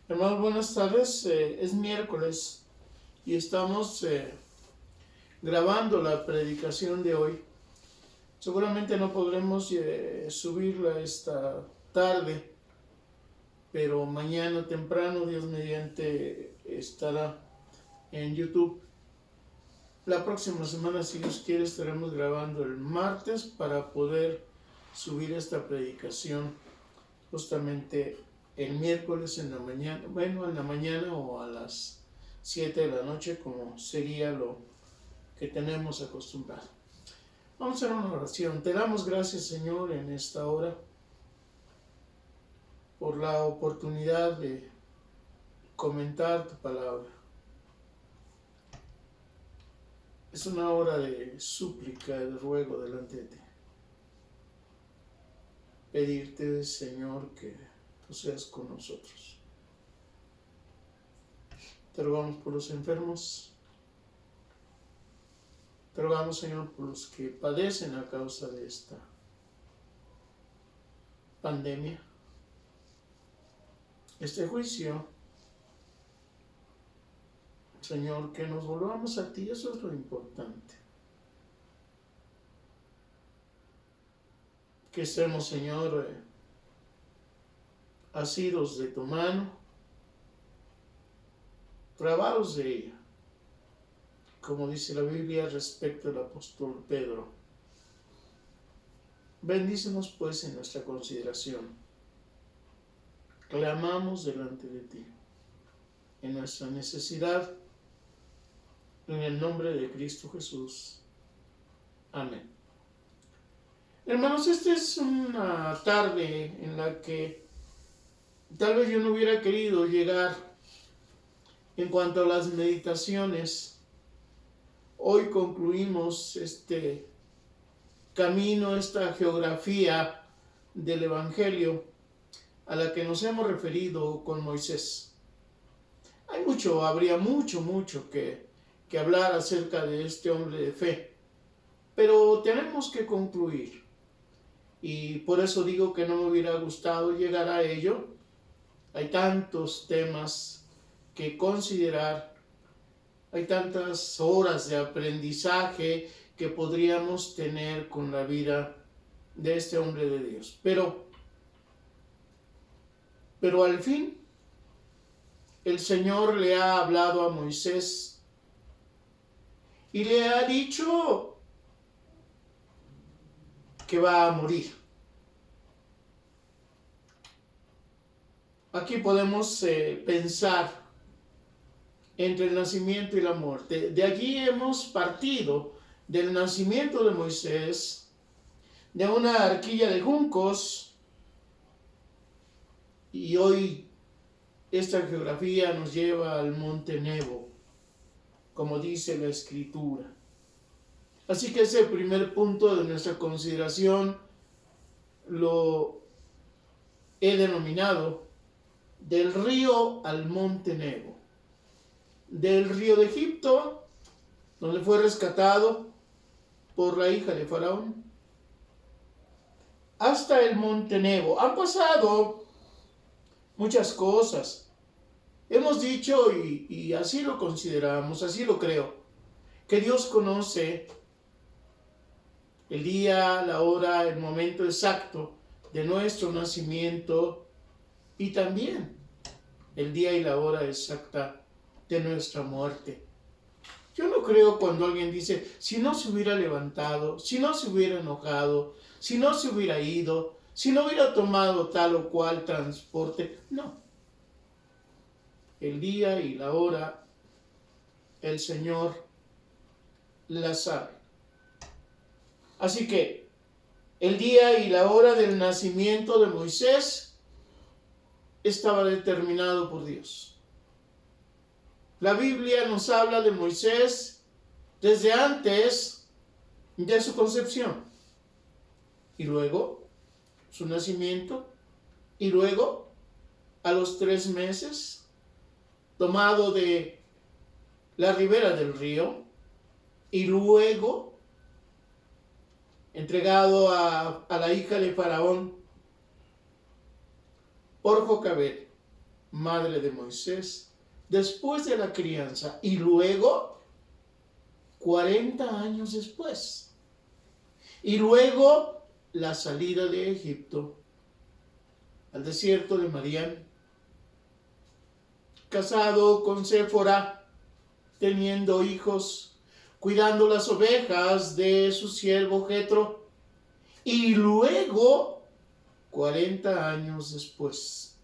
Hermanos, buenas tardes. Es miércoles y estamos grabando la predicación de hoy. Seguramente no podremos subirla esta tarde, pero mañana temprano, Dios mediante, estará en YouTube. La próxima semana, si Dios quiere, estaremos grabando el martes para poder subir esta predicación justamente el miércoles en la mañana, en la mañana o a las 7 de la noche, como sería lo que tenemos acostumbrado. Vamos a hacer una oración. Te damos gracias, Señor, en esta hora por la oportunidad de comentar tu palabra. Es una hora de súplica, de ruego delante de ti. Pedirte, Señor, que tú seas con nosotros. Te rogamos por los enfermos. Te rogamos, Señor, por los que padecen a causa de esta pandemia, este juicio. Señor, que nos volvamos a ti, eso es lo importante. Que estemos, Señor, asidos de tu mano, trabados de ella, como dice la Biblia respecto al apóstol Pedro. Bendícenos pues en nuestra consideración. Clamamos delante de ti, en nuestra necesidad, en el nombre de Cristo Jesús. Amén. Hermanos, esta es una tarde en la que tal vez yo no hubiera querido llegar en cuanto a las meditaciones. Hoy concluimos este camino, esta geografía del Evangelio a la que nos hemos referido con Moisés. Habría mucho que hablar acerca de este hombre de fe, pero tenemos que concluir. Y por eso digo que no me hubiera gustado llegar a ello. Hay tantos temas que considerar, hay tantas horas de aprendizaje que podríamos tener con la vida de este hombre de Dios. Pero al fin, el Señor le ha hablado a Moisés y le ha dicho que va a morir. Aquí podemos pensar entre el nacimiento y la muerte. De allí hemos partido del nacimiento de Moisés, de una arquilla de juncos, y hoy esta geografía nos lleva al monte Nebo, como dice la Escritura. Así que ese primer punto de nuestra consideración lo he denominado del río al monte Nebo. Del río de Egipto, donde fue rescatado por la hija de Faraón, hasta el monte Nebo. Han pasado muchas cosas. Hemos dicho, y así lo consideramos, así lo creo, que Dios conoce el día, la hora, el momento exacto de nuestro nacimiento y también el día y la hora exacta de nuestra muerte. Yo no creo cuando alguien dice, si no se hubiera levantado, si no se hubiera enojado, si no se hubiera ido, si no hubiera tomado tal o cual transporte. No. El día y la hora, el Señor la sabe. Así que el día y la hora del nacimiento de Moisés estaba determinado por Dios. La Biblia nos habla de Moisés desde antes de su concepción, y luego su nacimiento, y luego a los 3 meses, tomado de la ribera del río, y luego entregado a la hija de Faraón por Jocabed. madre de Moisés, después de la crianza y luego 40 años después. Y luego la salida de Egipto al desierto de Madián, casado con Séfora, teniendo hijos, cuidando las ovejas de su siervo Jetro, y luego 40 años después,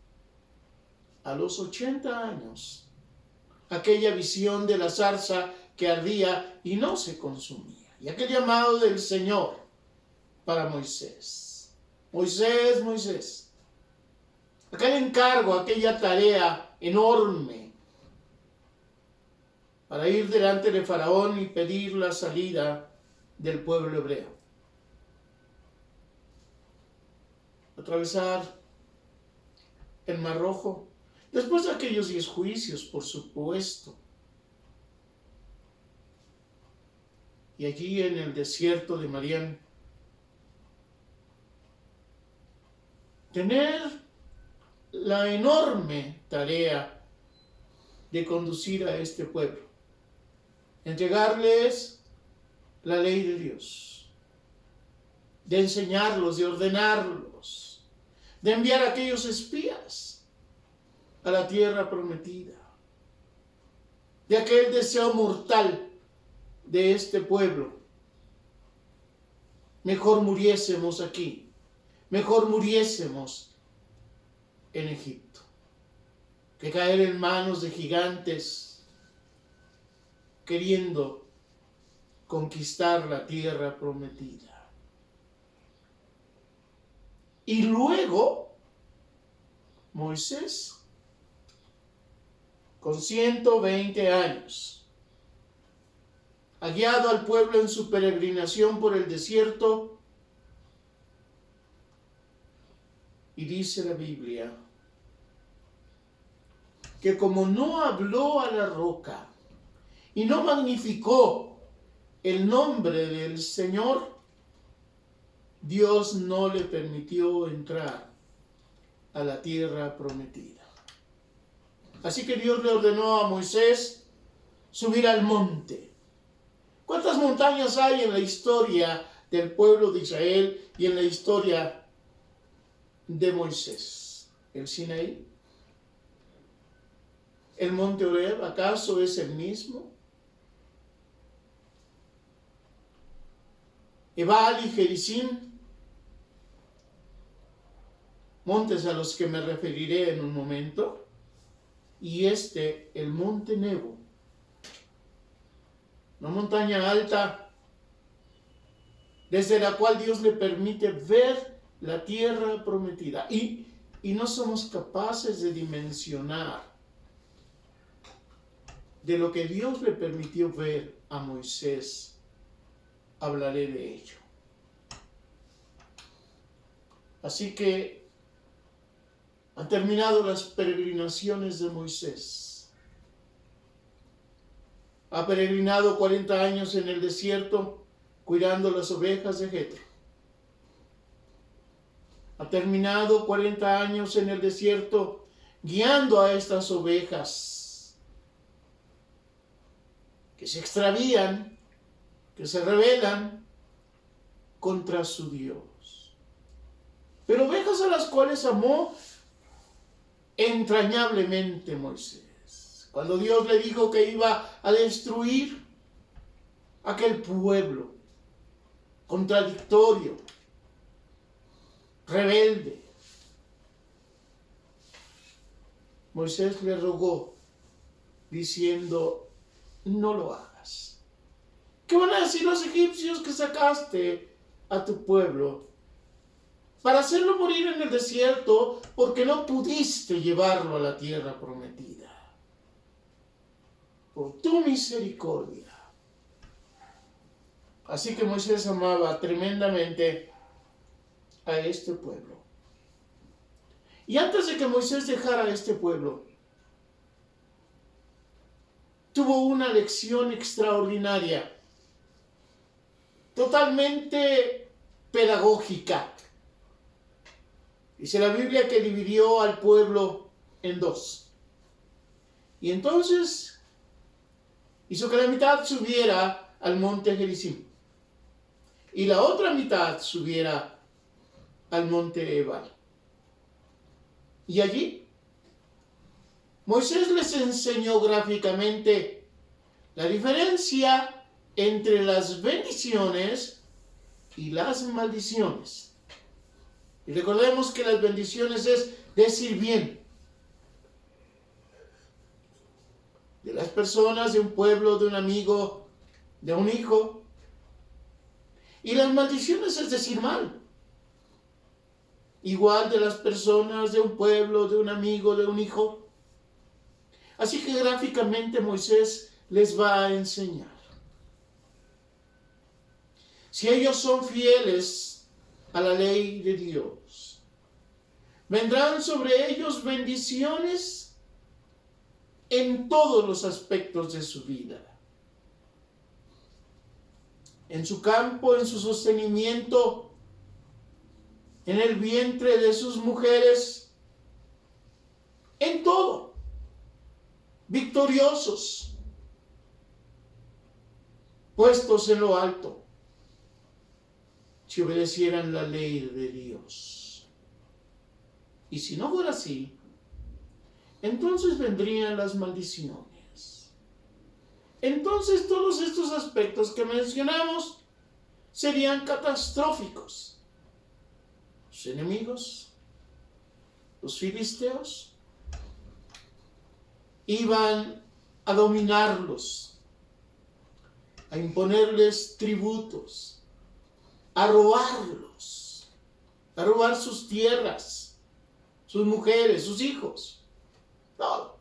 a los 80 años, aquella visión de la zarza que ardía y no se consumía, y aquel llamado del Señor para Moisés. Moisés, Moisés. Aquel encargo, aquella tarea enorme para ir delante de Faraón y pedir la salida del pueblo hebreo. Atravesar el Mar Rojo, después de aquellos 10 juicios, por supuesto. Y allí en el desierto de Madián, tener la enorme tarea de conducir a este pueblo, entregarles la ley de Dios, de enseñarlos, de ordenarlos, de enviar a aquellos espías a la tierra prometida, de aquel deseo mortal de este pueblo. Mejor muriésemos aquí, mejor muriésemos en Egipto, que caer en manos de gigantes queriendo conquistar la tierra prometida. Y luego Moisés, con 120 años, ha guiado al pueblo en su peregrinación por el desierto, y dice la Biblia que como no habló a la roca y no magnificó el nombre del Señor, Dios no le permitió entrar a la tierra prometida. Así que Dios le ordenó a Moisés subir al monte. ¿Cuántas montañas hay en la historia del pueblo de Israel y en la historia de Moisés? El Sinaí, el monte Horeb, ¿acaso es el mismo? Ebal y Gerizim, montes a los que me referiré en un momento, y el monte Nebo, una montaña alta desde la cual Dios le permite ver la tierra prometida, y no somos capaces de dimensionar de lo que Dios le permitió ver a Moisés. Hablaré de ello. Así que han terminado las peregrinaciones de Moisés. Ha peregrinado 40 años en el desierto cuidando las ovejas de Jetro. Ha terminado 40 años en el desierto guiando a estas ovejas que se extravían, que se rebelan contra su Dios. Pero ovejas a las cuales amó entrañablemente Moisés. Cuando Dios le dijo que iba a destruir aquel pueblo contradictorio, rebelde, Moisés le rogó diciendo: no lo hagas. ¿Qué van a decir los egipcios que sacaste a tu pueblo para hacerlo morir en el desierto porque no pudiste llevarlo a la tierra prometida? Por tu misericordia. Así que Moisés amaba tremendamente a este pueblo. Y antes de que Moisés dejara a este pueblo, tuvo una lección extraordinaria, totalmente pedagógica. Dice la Biblia que dividió al pueblo en dos. Y entonces hizo que la mitad subiera al monte Gerizim y la otra mitad subiera al monte Ebal. Y allí Moisés les enseñó gráficamente la diferencia entre las bendiciones y las maldiciones. Y recordemos que las bendiciones es decir bien de las personas, de un pueblo, de un amigo, de un hijo. Y las maldiciones es decir mal. Igual de las personas, de un pueblo, de un amigo, de un hijo. Así que gráficamente Moisés les va a enseñar. Si ellos son fieles a la ley de Dios, vendrán sobre ellos bendiciones en todos los aspectos de su vida. En su campo, en su sostenimiento, en el vientre de sus mujeres, en todo, victoriosos, puestos en lo alto, si obedecieran la ley de Dios. Y si no fuera así, entonces vendrían las maldiciones. Entonces todos estos aspectos que mencionamos serían catastróficos. Los enemigos, los filisteos, iban a dominarlos, a imponerles tributos, a robarlos, a robar sus tierras, sus mujeres, sus hijos, todo.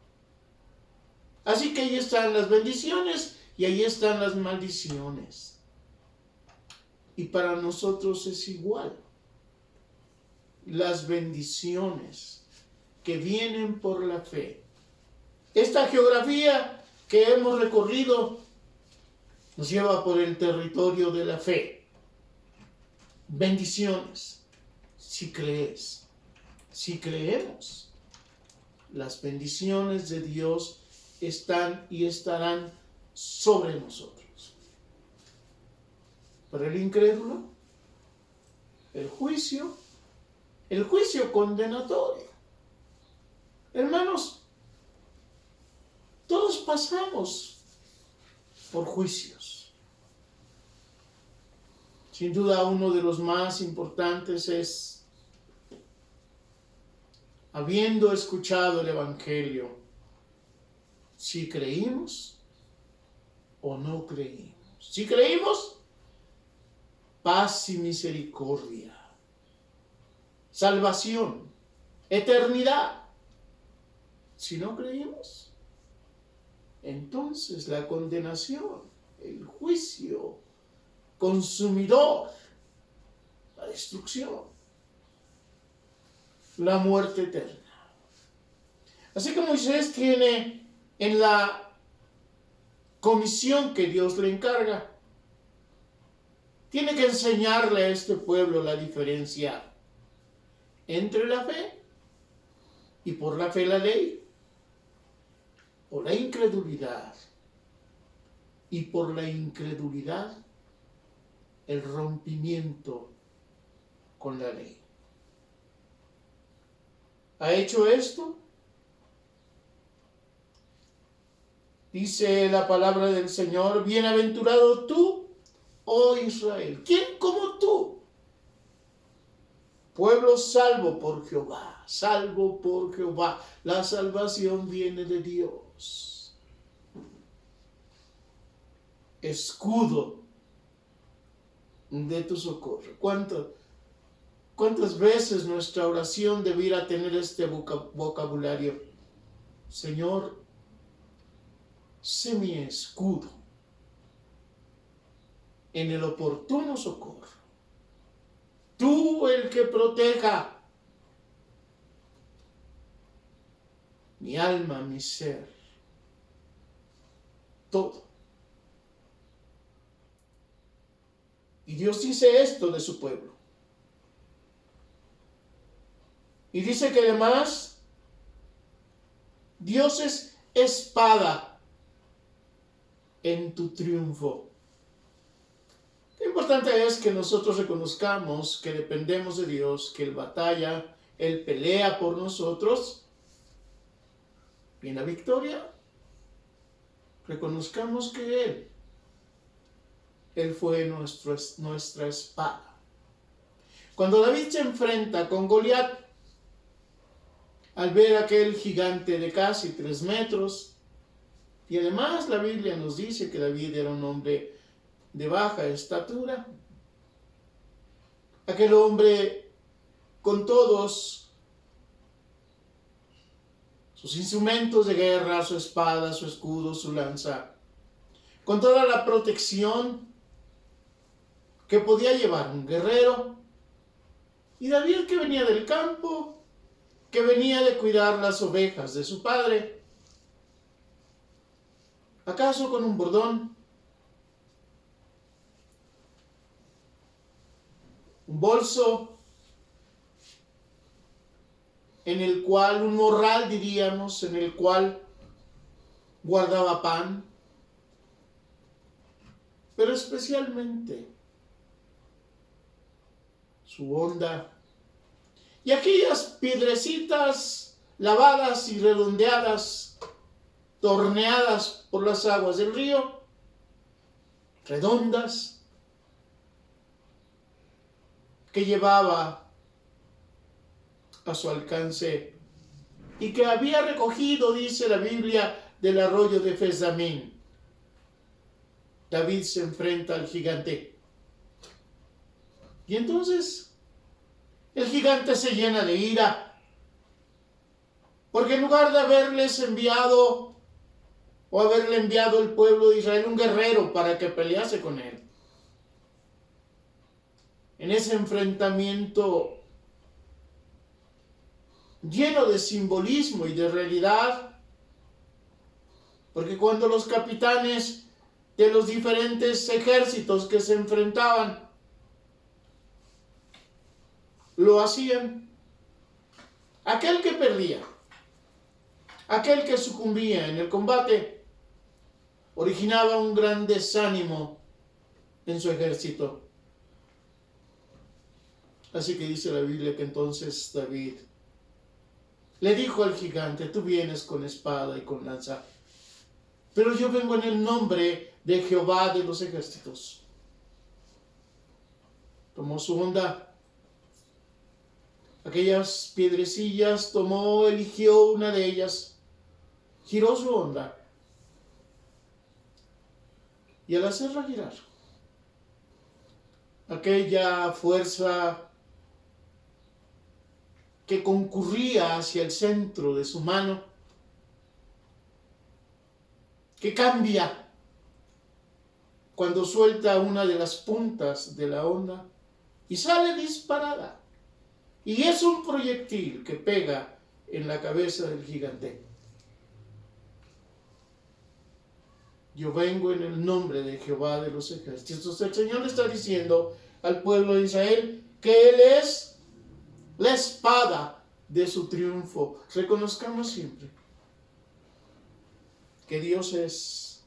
Así que ahí están las bendiciones y ahí están las maldiciones. Y para nosotros es igual. Las bendiciones que vienen por la fe. Esta geografía que hemos recorrido nos lleva por el territorio de la fe. Bendiciones, si crees, si creemos, las bendiciones de Dios están y estarán sobre nosotros. Para el incrédulo, el juicio condenatorio. Hermanos, todos pasamos por juicios. Sin duda uno de los más importantes es, habiendo escuchado el Evangelio, si creímos o no creímos. Si creímos, paz y misericordia, salvación, eternidad. Si no creímos, entonces la condenación, el juicio consumidor, la destrucción, la muerte eterna. Así que Moisés tiene en la comisión que Dios le encarga, tiene que enseñarle a este pueblo la diferencia entre la fe y por la fe la ley, o la incredulidad, y por la incredulidad el rompimiento con la ley. ¿Ha hecho esto? Dice la palabra del Señor, bienaventurado tú, oh Israel. ¿Quién como tú? Pueblo salvo por Jehová, salvo por Jehová. La salvación viene de Dios. Escudo de tu socorro. ¿Cuántas veces nuestra oración debiera tener este vocabulario? Señor, sé mi escudo en el oportuno socorro. Tú el que proteja mi alma, mi ser, todo. Y Dios dice esto de su pueblo. Y dice que además Dios es espada en tu triunfo. Lo importante es que nosotros reconozcamos que dependemos de Dios, que Él batalla, Él pelea por nosotros. Y en la victoria, reconozcamos que Él fue nuestra espada. Cuando David se enfrenta con Goliat, al ver aquel gigante de casi 3 metros, y además la Biblia nos dice que David era un hombre de baja estatura, aquel hombre con todos sus instrumentos de guerra, su espada, su escudo, su lanza, con toda la protección que podía llevar un guerrero, y David, que venía del campo, que venía de cuidar las ovejas de su padre, acaso con un bordón, un bolso en el cual, un morral diríamos, en el cual guardaba pan, pero especialmente su honda y aquellas piedrecitas lavadas y redondeadas, torneadas por las aguas del río, redondas, que llevaba a su alcance y que había recogido, dice la Biblia, del arroyo de Fesdamín. David se enfrenta al gigante. Y entonces el gigante se llena de ira, porque en lugar de haberles enviado o haberle enviado el pueblo de Israel un guerrero para que pelease con él, en ese enfrentamiento lleno de simbolismo y de realidad, porque cuando los capitanes de los diferentes ejércitos que se enfrentaban lo hacían, aquel que perdía, aquel que sucumbía en el combate, originaba un gran desánimo en su ejército. Así que dice la Biblia que entonces David le dijo al gigante: tú vienes con espada y con lanza, pero yo vengo en el nombre de Jehová de los ejércitos. Tomó su honda, aquellas piedrecillas, eligió una de ellas, giró su honda, y al hacerla girar, aquella fuerza que concurría hacia el centro de su mano, que cambia cuando suelta una de las puntas de la honda y sale disparada, y es un proyectil que pega en la cabeza del gigante. Yo vengo en el nombre de Jehová de los ejércitos. El Señor le está diciendo al pueblo de Israel que Él es la espada de su triunfo. Reconozcamos siempre que Dios es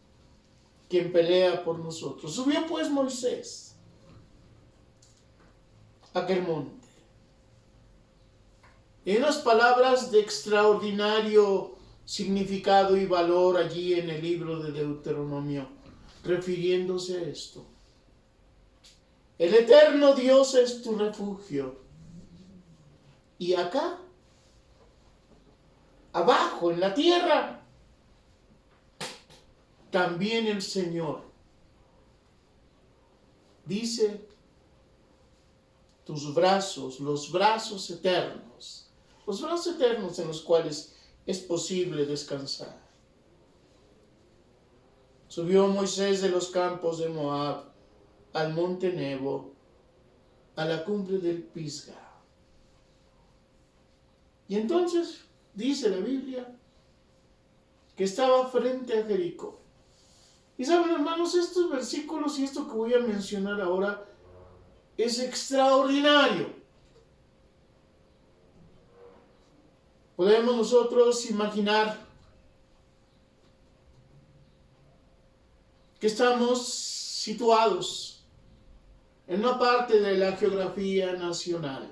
quien pelea por nosotros. Subió pues Moisés a aquel monte. En unas palabras de extraordinario significado y valor allí en el libro de Deuteronomio, refiriéndose a esto: el eterno Dios es tu refugio. Y acá, abajo en la tierra, también el Señor dice: tus brazos, los brazos eternos en los cuales es posible descansar. Subió Moisés de los campos de Moab al monte Nebo, a la cumbre del Pisga. Y entonces dice la Biblia que estaba frente a Jericó. Y saben, hermanos, estos versículos y esto que voy a mencionar ahora es extraordinario. Podemos nosotros imaginar que estamos situados en una parte de la geografía nacional.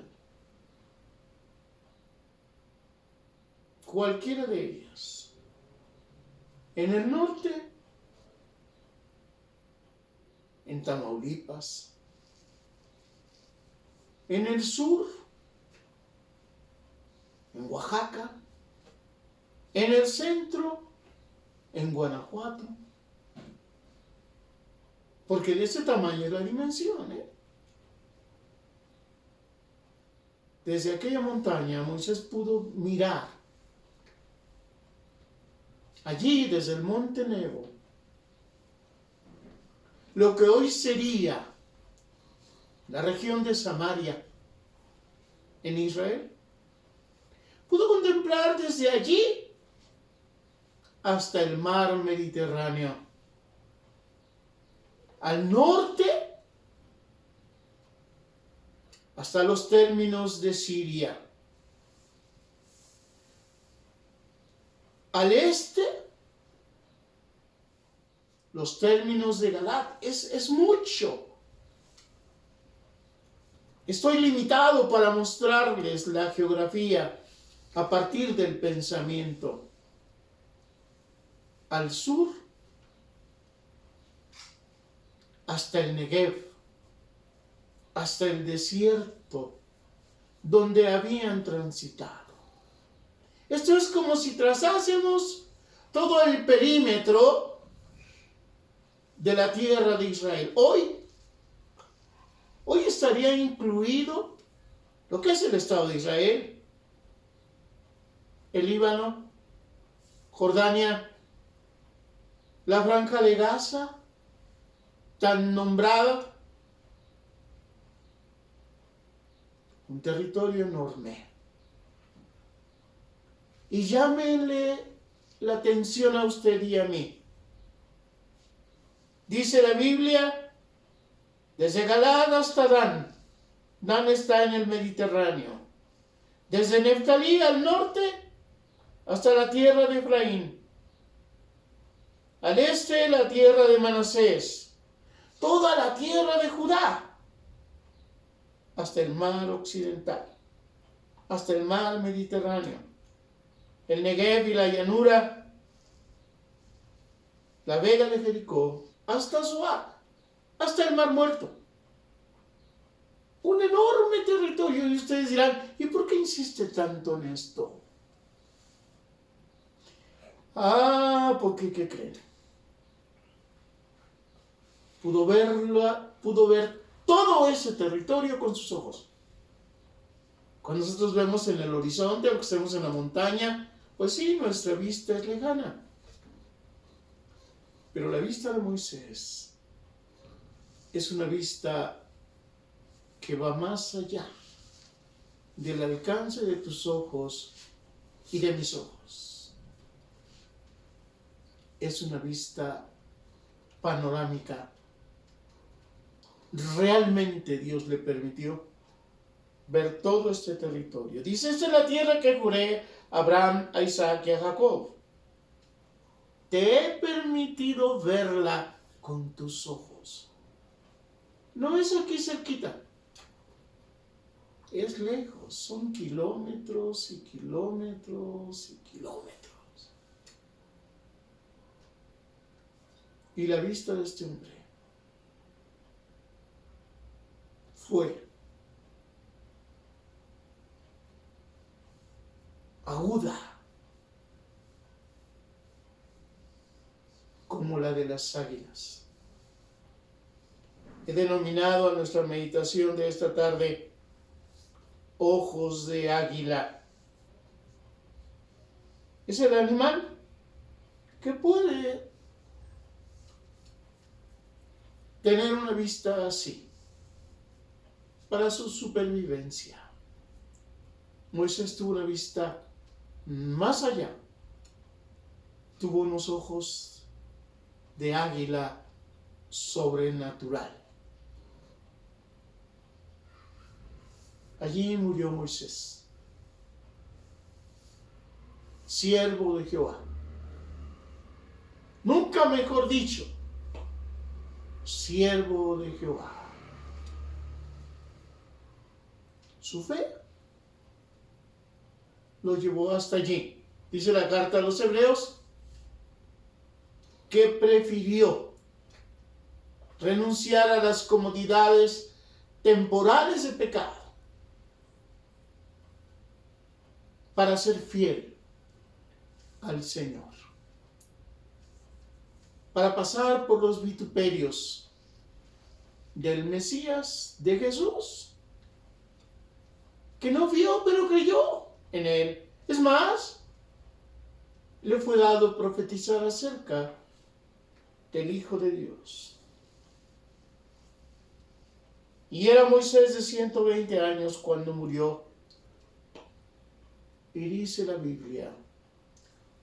Cualquiera de ellas. En el norte, en Tamaulipas. En el sur, en Oaxaca. En el centro, en Guanajuato. Porque de ese tamaño es la dimensión, Desde aquella montaña Moisés pudo mirar. Allí, desde el monte Nebo, lo que hoy sería la región de Samaria en Israel, pudo contemplar desde allí hasta el mar Mediterráneo. Al norte, hasta los términos de Siria. Al este, los términos de Galat. Es mucho. Estoy limitado para mostrarles la geografía a partir del pensamiento. Al sur, hasta el Negev, hasta el desierto donde habían transitado. Esto es como si trazásemos todo el perímetro de la tierra de Israel. Hoy estaría incluido lo que es el Estado de Israel, el Líbano, Jordania, la Franja de Gaza, tan nombrada, un territorio enorme. Y llámenle la atención a usted y a mí. Dice la Biblia, desde Galaad hasta Dan. Dan está en el Mediterráneo. Desde Neftalí al norte hasta la tierra de Efraín. Al este la tierra de Manasés. Toda la tierra de Judá. Hasta el mar occidental. Hasta el mar Mediterráneo. El Negev y la llanura. La vega de Jericó. Hasta Zoar. Hasta el mar muerto. Un enorme territorio. Y ustedes dirán, ¿y por qué insiste tanto en esto? Porque, ¿qué creen? Pudo ver todo ese territorio con sus ojos. Cuando nosotros vemos en el horizonte, aunque estemos en la montaña, pues sí, nuestra vista es lejana. Pero la vista de Moisés es una vista que va más allá del alcance de tus ojos y de mis ojos. Es una vista panorámica. Realmente Dios le permitió ver todo este territorio. Dice, esta es la tierra que juré a Abraham, a Isaac y a Jacob. Te he permitido verla con tus ojos. No es aquí cerquita. Es lejos. Son kilómetros y kilómetros y kilómetros. Y la vista de este hombre fue aguda como la de las águilas. He denominado a nuestra meditación de esta tarde ojos de águila. Es el animal que puede tener una vista así para su supervivencia. Moisés tuvo una vista más allá. Tuvo unos ojos de águila sobrenatural. Allí murió Moisés, siervo de Jehová. Nunca mejor dicho, siervo de Jehová. Su fe lo llevó hasta allí. Dice la carta a los Hebreos que prefirió renunciar a las comodidades temporales de pecado para ser fiel al Señor, para pasar por los vituperios del Mesías, de Jesús, que no vio pero creyó en él. Es más, le fue dado profetizar acerca del Hijo de Dios. Y era Moisés de 120 años cuando murió. Y dice la Biblia,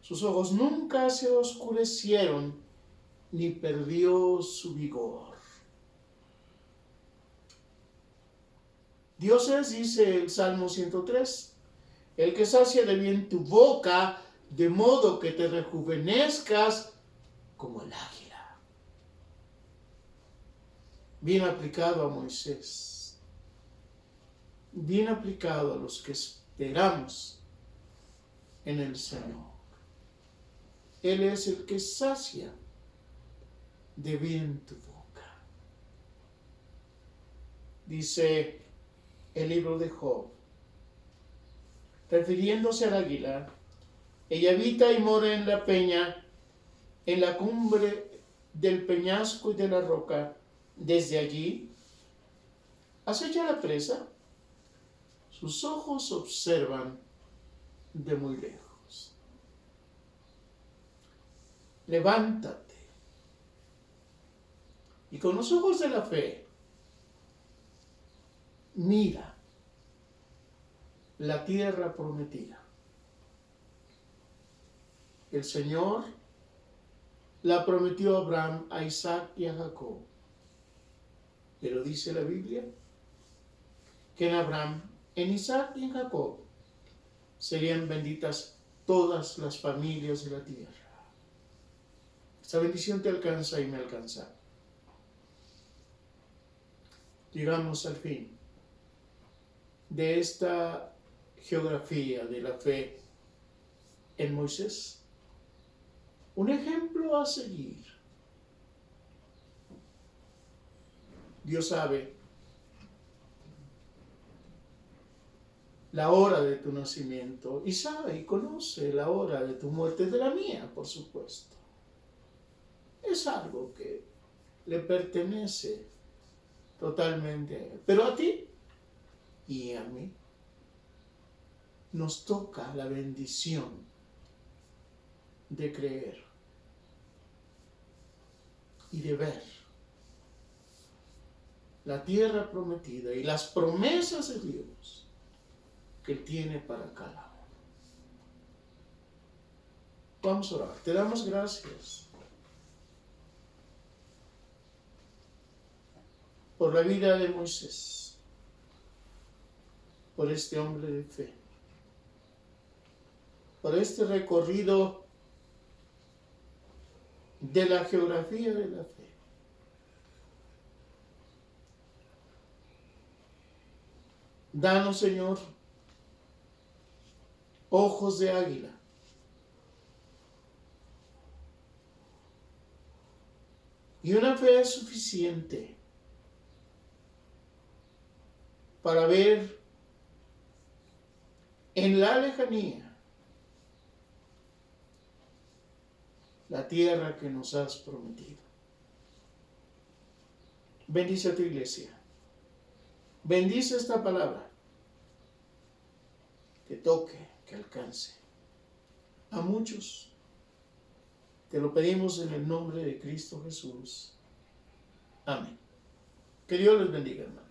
sus ojos nunca se oscurecieron ni perdió su vigor. Dios es, dice el Salmo 103, el que sacia de bien tu boca, de modo que te rejuvenezcas como el águila. Bien aplicado a Moisés, bien aplicado a los que esperamos en el Señor. Él es el que sacia de bien tu boca. Dice el libro de Job, refiriéndose al águila, ella habita y mora en la peña, en la cumbre del peñasco y de la roca. Desde allí acecha la presa, sus ojos observan de muy lejos. Levántate y con los ojos de la fe mira la tierra prometida. El Señor la prometió a Abraham, a Isaac y a Jacob. Pero dice la Biblia que en Abraham, en Isaac y en Jacob serían benditas todas las familias de la tierra. Esta bendición te alcanza y me alcanza. Llegamos al fin de esta geografía de la fe en Moisés. Un ejemplo a seguir. Dios sabe la hora de tu nacimiento y sabe y conoce la hora de tu muerte, de la mía, por supuesto. Es algo que le pertenece totalmente a Él. Pero a ti y a mí nos toca la bendición de creer y de ver la tierra prometida y las promesas de Dios que Él tiene para cada uno. Vamos a orar. Te damos gracias por la vida de Moisés, por este hombre de fe, por este recorrido de la geografía de la fe. Danos, Señor, ojos de águila, y una fe suficiente para ver en la lejanía la tierra que nos has prometido. Bendice a tu iglesia. Bendice esta palabra. Que toque, que alcance a muchos. Te lo pedimos en el nombre de Cristo Jesús. Amén. Que Dios les bendiga, hermano.